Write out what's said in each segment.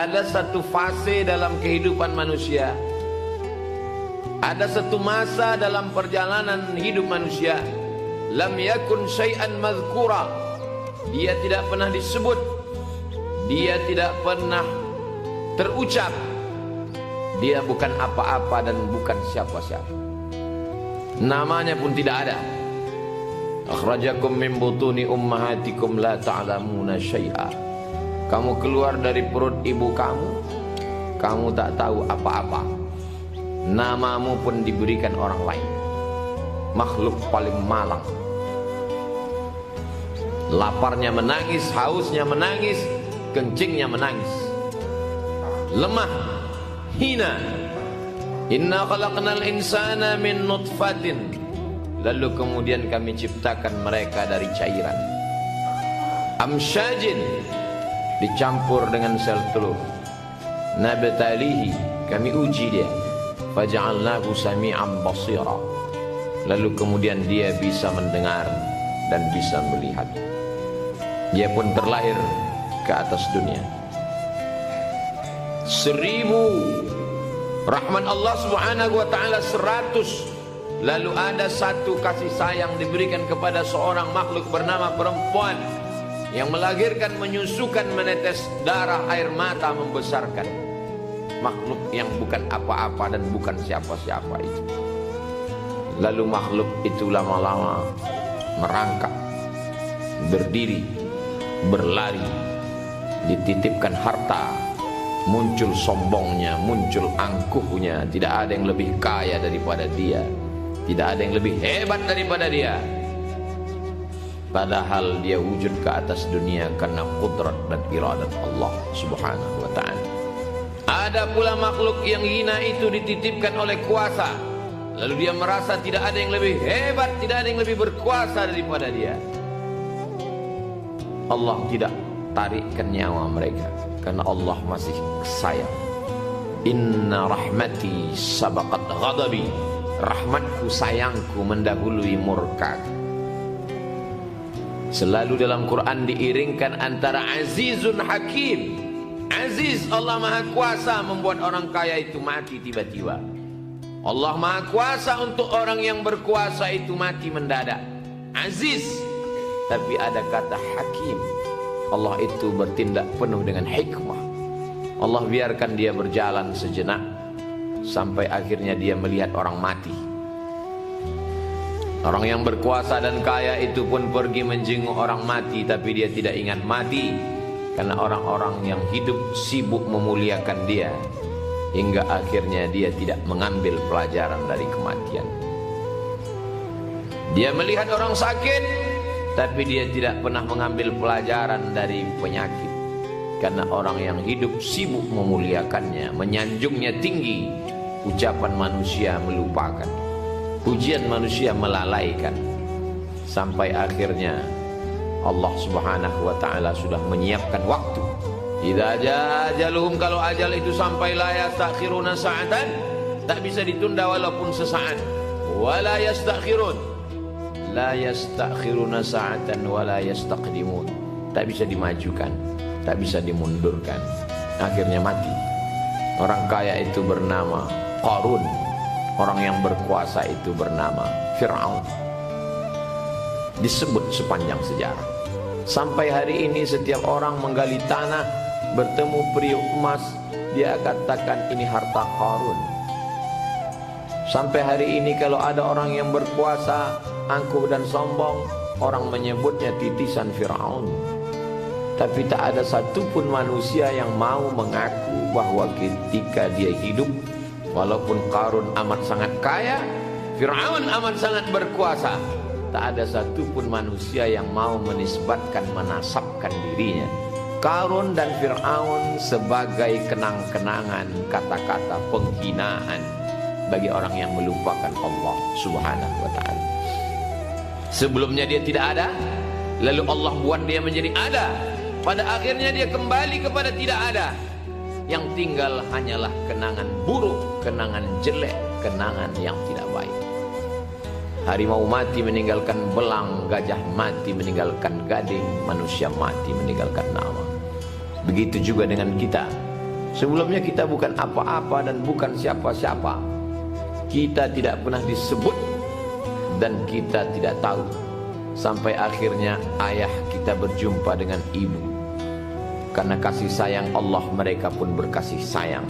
ada satu fase dalam kehidupan manusia, ada satu masa dalam perjalanan hidup manusia, lam yakun syai'an madhkura, dia tidak pernah disebut, dia tidak pernah terucap, dia bukan apa-apa dan bukan siapa-siapa, namanya pun tidak ada. Akhrajakum min butuni ummahatikum la ta'lamuna syai'a, kamu keluar dari perut ibu kamu, kamu tak tahu apa-apa, namamu pun diberikan orang lain. Makhluk paling malang, laparnya menangis, hausnya menangis, kencingnya menangis, lemah, hina. Inna khalaqnal insana min nutfatin, lalu kemudian kami ciptakan mereka dari cairan, amsyajin, dicampur dengan sel telur, nabtalihi, kami uji dia, faja'alnahu sami'an basira, lalu kemudian dia bisa mendengar dan bisa melihat. Dia pun terlahir ke atas dunia. 1000 rahmat Allah subhanahu wa ta'ala 100. Lalu ada satu kasih sayang diberikan kepada seorang makhluk bernama perempuan, yang melahirkan, menyusukan, menetes darah, air mata, membesarkan makhluk yang bukan apa-apa dan bukan siapa-siapa itu. Lalu makhluk itu lama-lama merangkak, berdiri, berlari, dititipkan harta, muncul sombongnya, muncul angkuhnya. Tidak ada yang lebih kaya daripada dia, tidak ada yang lebih hebat daripada dia. Padahal dia wujud ke atas dunia karena kudrat dan iradat Allah subhanahu wa ta'ala. Ada pula makhluk yang hina itu dititipkan oleh kuasa, lalu dia merasa tidak ada yang lebih hebat, tidak ada yang lebih berkuasa daripada dia. Allah tidak tarikkan nyawa mereka karena Allah masih sayang. Inna rahmati sabaqat ghadabi, rahmatku, sayangku mendahului murkaku. Selalu dalam Quran diiringkan antara azizun hakim. Aziz, Allah maha kuasa membuat orang kaya itu mati tiba-tiba. Allah maha kuasa untuk orang yang berkuasa itu mati mendadak. Aziz. Tapi ada kata hakim. Allah itu bertindak penuh dengan hikmah. Allah biarkan dia berjalan sejenak, sampai akhirnya dia melihat orang mati. Orang yang berkuasa dan kaya itu pun pergi menjenguk orang mati, tapi dia tidak ingat mati, karena orang-orang yang hidup sibuk memuliakan dia, hingga akhirnya dia tidak mengambil pelajaran dari kematian. Dia melihat orang sakit, tapi dia tidak pernah mengambil pelajaran dari penyakit, karena orang yang hidup sibuk memuliakannya, menyanjungnya tinggi, ucapan manusia melupakan, pujian manusia melalaikan, sampai akhirnya Allah subhanahu wa ta'ala sudah menyiapkan waktu. Idza jaa ajaluhum, kalau ajal itu sampai, la yastakhiruna sa'atan, tak bisa ditunda walaupun sesaat. Wala yastakhirun, la yastakhiruna sa'atan wala yastaqdimun, tak bisa dimajukan, tak bisa dimundurkan. Akhirnya mati. Orang kaya itu bernama Qarun, orang yang berkuasa itu bernama Fir'aun. Disebut sepanjang sejarah. Sampai hari ini setiap orang menggali tanah, bertemu periuk emas, dia katakan ini harta Qarun. Sampai hari ini kalau ada orang yang berkuasa, angkuh dan sombong, orang menyebutnya titisan Fir'aun. Tapi tak ada satupun manusia yang mau mengaku bahwa ketika dia hidup, walaupun Qarun amat sangat kaya, Fir'aun amat sangat berkuasa, tak ada satupun manusia yang mau menisbatkan, menasabkan dirinya, Qarun dan Fir'aun, sebagai kenang-kenangan, kata-kata penghinaan bagi orang yang melupakan Allah subhanahu wa ta'ala. Sebelumnya dia tidak ada, lalu Allah buat dia menjadi ada. Pada akhirnya dia kembali kepada tidak ada. Yang tinggal hanyalah kenangan buruk, kenangan jelek, kenangan yang tidak baik. Harimau mati meninggalkan belang, gajah mati meninggalkan gading, manusia mati meninggalkan nama. Begitu juga dengan kita. Sebelumnya kita bukan apa-apa dan bukan siapa-siapa. Kita tidak pernah disebut dan kita tidak tahu. Sampai akhirnya ayah kita berjumpa dengan ibu. Karena kasih sayang Allah, mereka pun berkasih sayang.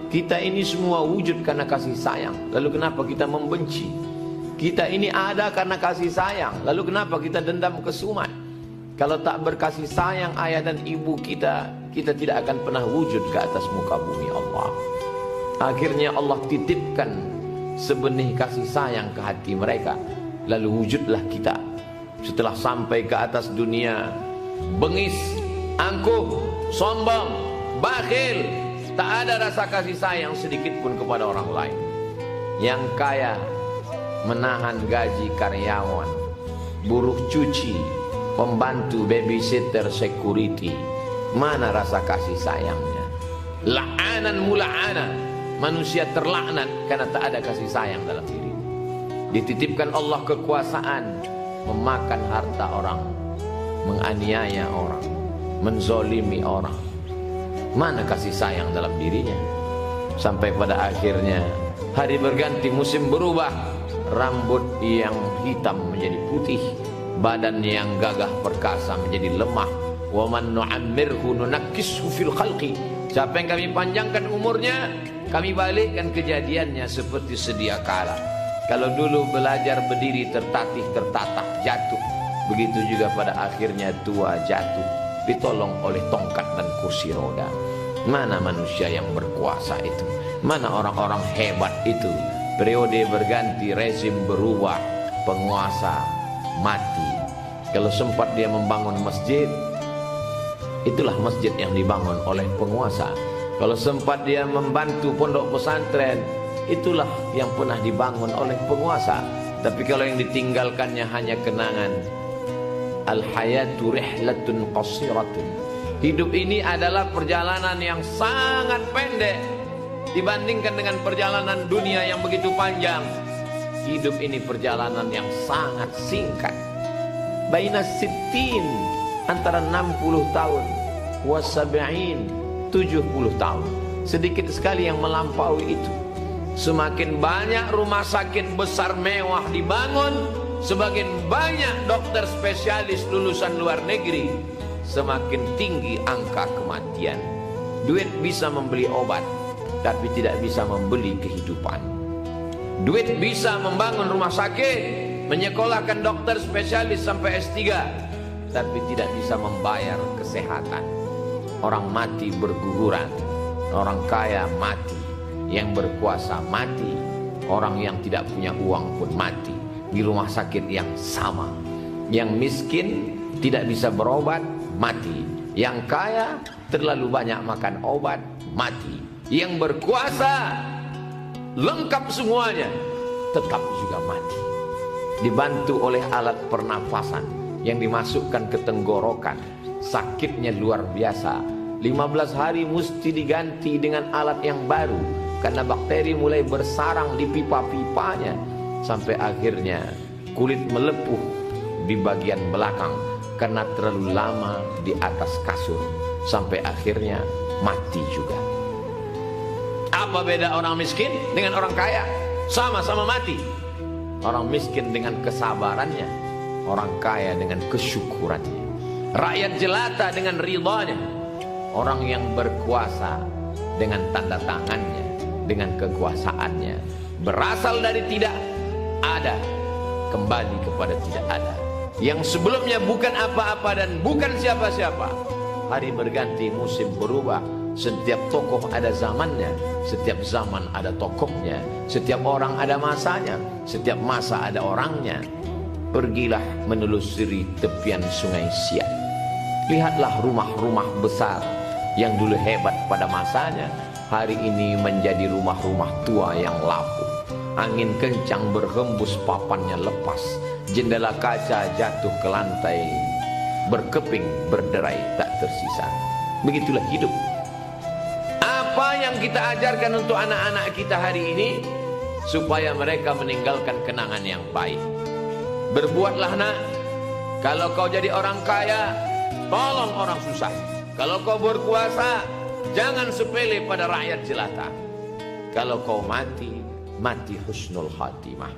Kita ini semua wujud karena kasih sayang. Lalu kenapa kita membenci? Kita ini ada karena kasih sayang. Lalu kenapa kita dendam kesumat? Kalau tak berkasih sayang ayah dan ibu kita, kita tidak akan pernah wujud ke atas muka bumi Allah. Akhirnya Allah titipkan sebenih kasih sayang ke hati mereka. Lalu wujudlah kita. Setelah sampai ke atas dunia, bengis, angkuh, sombong, bakhil, tak ada rasa kasih sayang sedikit pun kepada orang lain. Yang kaya menahan gaji karyawan, buruh cuci, pembantu, babysitter, security. Mana rasa kasih sayangnya? La'anan mula'ana, manusia terlaknat karena tak ada kasih sayang dalam diri. Dititipkan Allah kekuasaan, memakan harta orang, menganiaya orang, menzolimi orang. Mana kasih sayang dalam dirinya? Sampai pada akhirnya hari berganti, musim berubah, rambut yang hitam menjadi putih, badan yang gagah perkasa menjadi lemah. Wa man nu'ammirhu nunakkishu fil khalqi. Siapa yang kami panjangkan umurnya, kami balikkan kejadiannya seperti sedia kala. Kalau dulu belajar berdiri tertatih tertatah jatuh, begitu juga pada akhirnya tua jatuh, ditolong oleh tongkat dan kursi roda. Mana manusia yang berkuasa itu? Mana orang-orang hebat itu? Periode berganti, rezim berubah, penguasa mati. Kalau sempat dia membangun masjid, itulah masjid yang dibangun oleh penguasa. Kalau sempat dia membantu pondok pesantren, itulah yang pernah dibangun oleh penguasa. Tapi kalau yang ditinggalkannya hanya kenangan, al-hayatu rihlatun qasiratun. Hidup ini adalah perjalanan yang sangat pendek dibandingkan dengan perjalanan dunia yang begitu panjang. Hidup ini perjalanan yang sangat singkat. Baina sittin, antara 60 tahun, wasab'in, 70 tahun. Sedikit sekali yang melampaui itu. Semakin banyak rumah sakit besar mewah dibangun, semakin banyak dokter spesialis lulusan luar negeri, semakin tinggi angka kematian. Duit bisa membeli obat, tapi tidak bisa membeli kehidupan. Duit bisa membangun rumah sakit, menyekolahkan dokter spesialis sampai S3, tapi tidak bisa membayar kesehatan. Orang mati berguguran, orang kaya mati, yang berkuasa mati, orang yang tidak punya uang pun mati di rumah sakit yang sama. Yang miskin tidak bisa berobat, mati. Yang kaya terlalu banyak makan obat, mati. Yang berkuasa lengkap semuanya, tetap juga mati. Dibantu oleh alat pernafasan yang dimasukkan ke tenggorokan, sakitnya luar biasa. 15 hari mesti diganti dengan alat yang baru, karena bakteri mulai bersarang di pipa-pipanya. Sampai akhirnya kulit melepuh di bagian belakang karena terlalu lama di atas kasur. Sampai akhirnya mati juga. Apa beda orang miskin dengan orang kaya? Sama-sama mati. Orang miskin dengan kesabarannya, orang kaya dengan kesyukurannya. Rakyat jelata dengan ridhanya, orang yang berkuasa dengan tanda tangannya, dengan kekuasaannya. Berasal dari tidak ada, kembali kepada tidak ada. Yang sebelumnya bukan apa-apa dan bukan siapa-siapa. Hari berganti, musim berubah. Setiap tokoh ada zamannya, setiap zaman ada tokohnya, setiap orang ada masanya, setiap masa ada orangnya. Pergilah menelusuri tepian sungai Siak. Lihatlah rumah-rumah besar yang dulu hebat pada masanya, hari ini menjadi rumah-rumah tua yang lapuk. Angin kencang berhembus, papannya lepas, jendela kaca jatuh ke lantai, berkeping berderai tak tersisa. Begitulah hidup. Apa yang kita ajarkan untuk anak-anak kita hari ini, supaya mereka meninggalkan kenangan yang baik. Berbuatlah nak, kalau kau jadi orang kaya, tolong orang susah. Kalau kau berkuasa, Jangan sepele pada rakyat jelata. Kalau kau mati, mati husnul khatimah.